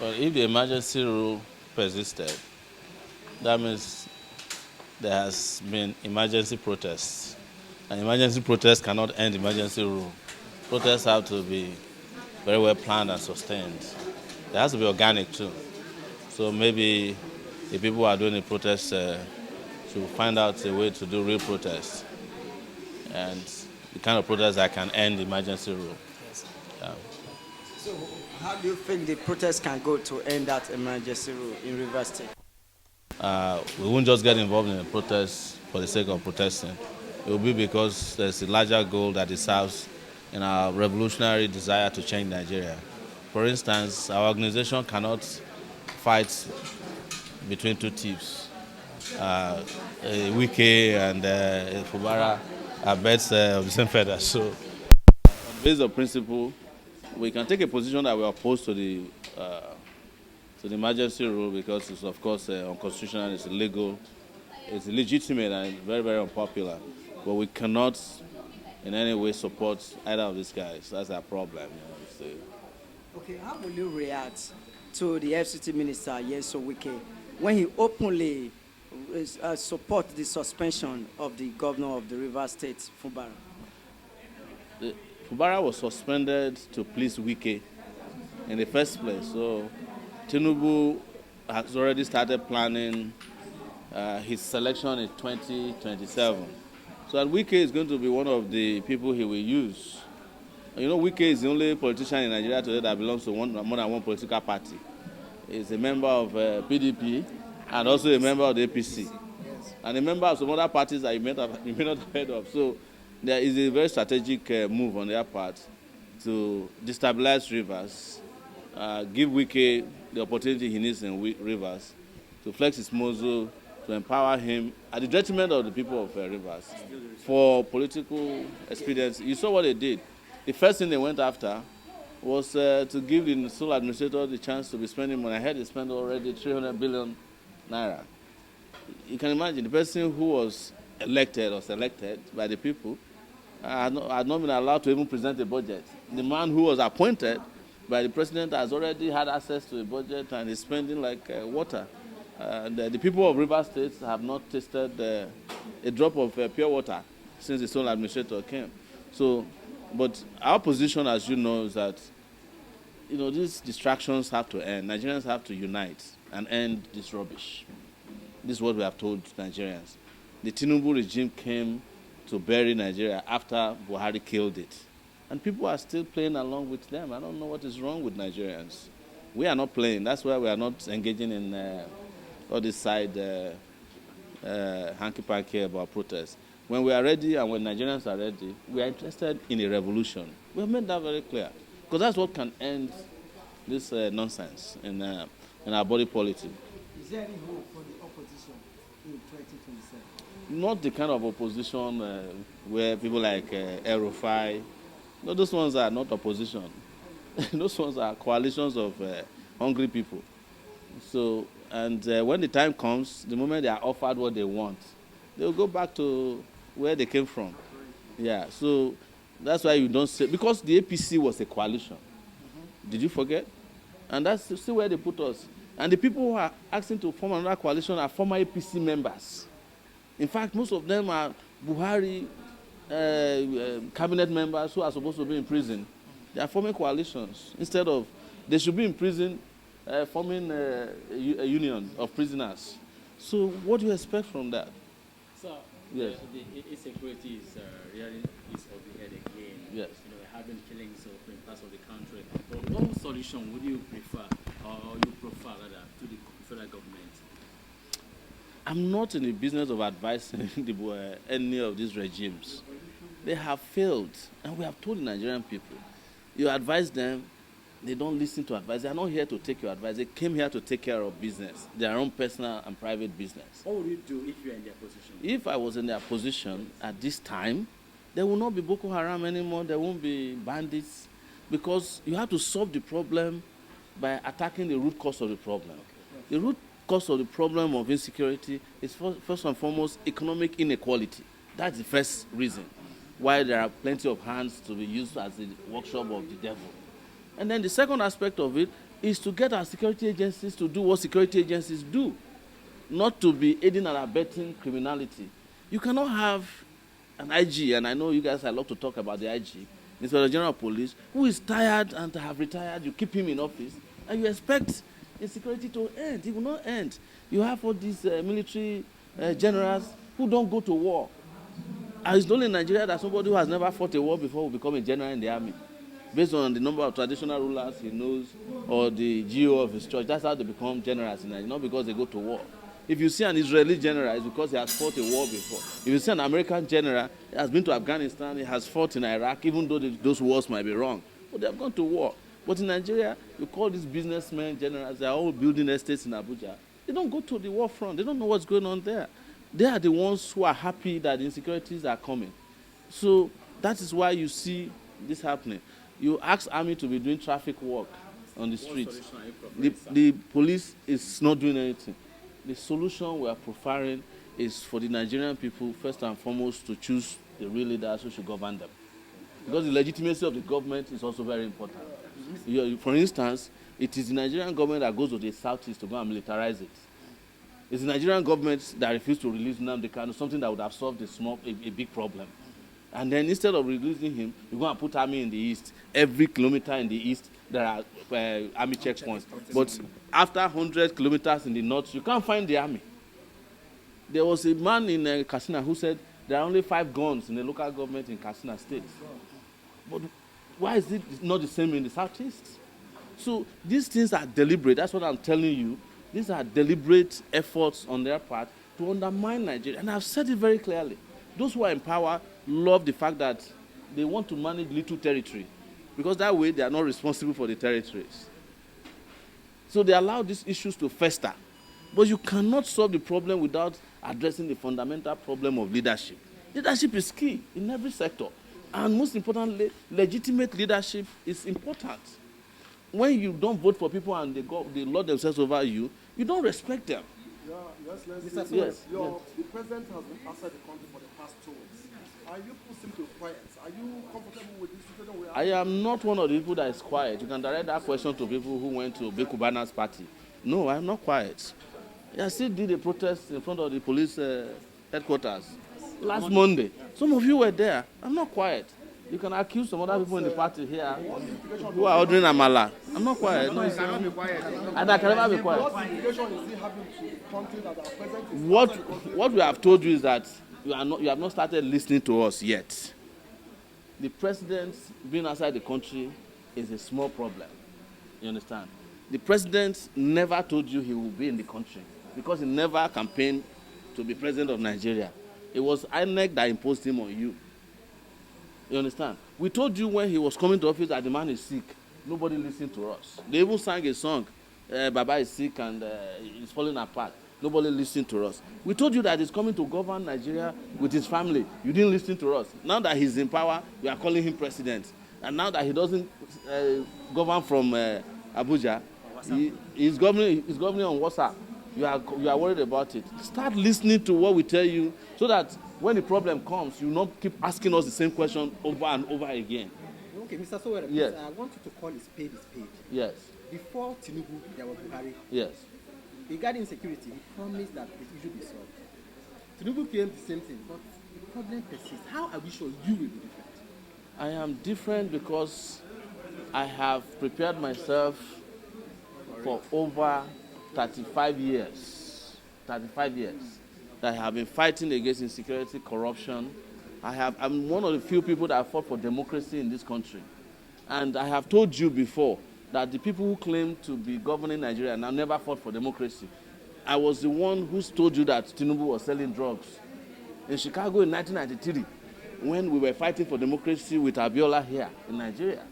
But if the emergency rule persisted, that means there has been emergency protests. And emergency protests cannot end emergency rule. Protests have to be very well planned and sustained. It has to be organic too. So maybe if people who are doing the protests should find out a way to do real protests and the kind of protests that can end emergency rule. Yes. Yeah. So, how do you think the protest can go to end that emergency rule in Rivers State? We won't just get involved in a protest for the sake of protesting. It will be because there's a larger goal that it serves in our revolutionary desire to change Nigeria. For instance, our organization cannot fight between two thieves. Wike and Fubara are birds of the same feather. So, based on principle, we can take a position that we are opposed to the emergency rule because it's of course unconstitutional, it's illegal, it's illegitimate and very, very unpopular. But we cannot in any way support either of these guys. That's our problem. So, Okay, how will you react to the FCT minister, Yeso Wike, when he openly support the suspension of the governor of the Rivers State, Fubara? Fubara was suspended to please Wike in the first place. So Tinubu has already started planning his selection in 2027. So and Wike is going to be one of the people he will use. You know, Wike is the only politician in Nigeria today that belongs to more than one political party. He's a member of PDP and also a member of the APC. And a member of some other parties that you may not have heard of. So there is a very strategic move on their part to destabilize Rivers, give Wike the opportunity he needs in Rivers to flex his muscle, to empower him at the detriment of the people of Rivers for political expedience. You saw what they did. The first thing they went after was to give the sole administrator the chance to be spending money. I heard they spent already 300 billion naira. You can imagine the person who was elected or selected by the people had not been allowed to even present a budget. The man who was appointed by the president has already had access to a budget and is spending like water. The people of Rivers State have not tasted a drop of pure water since the sole administrator came. So, but our position, as you know, is that these distractions have to end. Nigerians have to unite and end this rubbish. This is what we have told Nigerians. The Tinubu regime came to bury Nigeria after Buhari killed it. And people are still playing along with them. I don't know what is wrong with Nigerians. We are not playing. That's why we are not engaging in all this side hanky-panky about protests. When we are ready and when Nigerians are ready, we are interested in a revolution. We have made that very clear. Because that's what can end this nonsense in our body politic. Is there any hope for the opposition in 2027? Not the kind of opposition where people like El-Rufai, no, those ones are not opposition. Those ones are coalitions of hungry people. So, and when the time comes, the moment they are offered what they want, they will go back to where they came from. Yeah, so that's why you don't say, because the APC was a coalition. Did you forget? And that's still where they put us. And the people who are asking to form another coalition are former APC members. In fact, most of them are Buhari cabinet members who are supposed to be in prison. They are forming coalitions. Instead of, they should be in prison forming a union of prisoners. So what do you expect from that? So, yes. The insecurity is really is of the head again. Yes. Having killings in parts of the country. But what solution would you prefer, or you prefer rather, to the federal government? I'm not in the business of advising any of these regimes. They have failed, and we have told the Nigerian people, you advise them, they don't listen to advice. They are not here to take your advice. They came here to take care of business, their own personal and private business. What would you do if you are in their position? If I was in their position at this time, there will not be Boko Haram anymore. There won't be bandits, because you have to solve the problem by attacking the root cause of the problem. The root cause of the problem of insecurity is first and foremost economic inequality. That's the first reason why there are plenty of hands to be used as the workshop of the devil. And then the second aspect of it is to get our security agencies to do what security agencies do, not to be aiding and abetting criminality. You cannot have an IG, and I know you guys love to talk about the IG, Inspector General of Police, who is tired and have retired. You keep him in office, and you expect insecurity to end. It will not end. You have all these military generals who don't go to war. And it's only in Nigeria that somebody who has never fought a war before will become a general in the army. Based on the number of traditional rulers he knows or the GO of his church, that's how they become generals in Nigeria, not because they go to war. If you see an Israeli general, it's because he has fought a war before. If you see an American general, he has been to Afghanistan, he has fought in Iraq, even though those wars might be wrong. But they have gone to war. But in Nigeria, you call these businessmen generals, they are all building estates in Abuja. They don't go to the war front. They don't know what's going on there. They are the ones who are happy that the insecurities are coming. So that is why you see this happening. You ask army to be doing traffic work on the streets. The police is not doing anything. The solution we are profiling is for the Nigerian people, first and foremost, to choose the real leaders who should govern them. Because the legitimacy of the government is also very important. For instance, it is the Nigerian government that goes to the southeast to go and militarize it. It's the Nigerian government that refused to release Nnamdi Kanu, something that would have solved a big problem. And then instead of releasing him, you go and put army in the east. Every kilometer in the east, there are army checkpoints. But after 100 kilometers in the north, you can't find the army. There was a man in Katsina who said there are only 5 guns in the local government in Katsina state. But why is it not the same in the southeast? So these things are deliberate. That's what I'm telling you. These are deliberate efforts on their part to undermine Nigeria. And I've said it very clearly. Those who are in power love the fact that they want to manage little territory, because that way they are not responsible for the territories. So they allow these issues to fester. But you cannot solve the problem without addressing the fundamental problem of leadership. Leadership is key in every sector. And most importantly, legitimate leadership is important. When you don't vote for people and they lord themselves over you, you don't respect them. Yeah, yes, Mr. yes. Yes. The president has been outside the country for the past 2 weeks. Are you pushing to quiet? Are you comfortable with this situation we are? I am not one of the people that is quiet. You can direct that question to people who went to Bekubana's party. No, I'm not quiet. I still did a protest in front of the police headquarters last Monday. Some of you were there. I'm not quiet. You can accuse some other people in the party here who are ordering Amala. I'm not quiet. No, you cannot be quiet. And I can never be quiet. What implication is it having to the country that our president is What we have told you is that you have not started listening to us yet. The president being outside the country is a small problem. You understand? The president never told you he will be in the country because he never campaigned to be president of Nigeria. It was INEC that imposed him on you. You understand? We told you when he was coming to office that the man is sick. Nobody listened to us. They even sang a song, Baba is sick and he's falling apart. Nobody listened to us. We told you that he's coming to govern Nigeria with his family. You didn't listen to us. Now that he's in power, we are calling him president. And now that he doesn't govern from Abuja, he's governing on WhatsApp. You are worried about it. Start listening to what we tell you so that when the problem comes, you not keep asking us the same question over and over again. Okay, Mr. Sowore, yes. I want you to call a spade a spade. Yes. Before Tinubu, there was Buhari. Yes. Regarding security, he promised that the issue will be solved. Tinubu claimed the same thing, but the problem persists. How are we sure you will be different? I am different because I have prepared myself for over 35 years. 35 years that I have been fighting against insecurity, corruption. I'm one of the few people that have fought for democracy in this country. And I have told you before that the people who claim to be governing Nigeria now never fought for democracy. I was the one who told you that Tinubu was selling drugs. In Chicago in 1993, when we were fighting for democracy with Abiola here in Nigeria,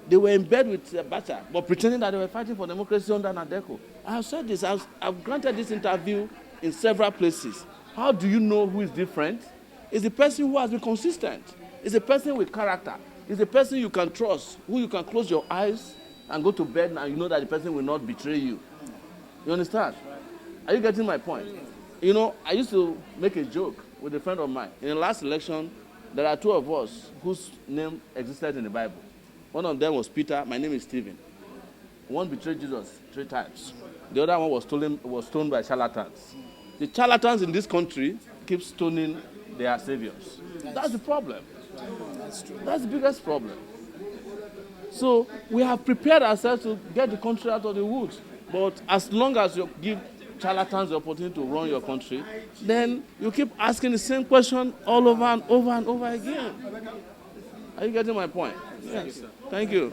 they were in bed with Abacha, but pretending that they were fighting for democracy under Nadeko. I have said this. I've granted this interview in several places. How do you know who is different? It's the person who has been consistent. It's a person with character. It's a person you can trust, who you can close your eyes and go to bed and you know that the person will not betray you. You understand? Are you getting my point? You know, I used to make a joke with a friend of mine. In the last election, there are 2 of us whose name existed in the Bible. One of them was Peter. My name is Stephen. One betrayed Jesus 3 times. The other one was stoned by charlatans. The charlatans in this country keep stoning their saviors. That's the problem. That's the biggest problem. So we have prepared ourselves to get the country out of the woods. But as long as you give charlatans the opportunity to run your country, then you keep asking the same question all over and over and over again. Are you getting my point? Yes. Thank you.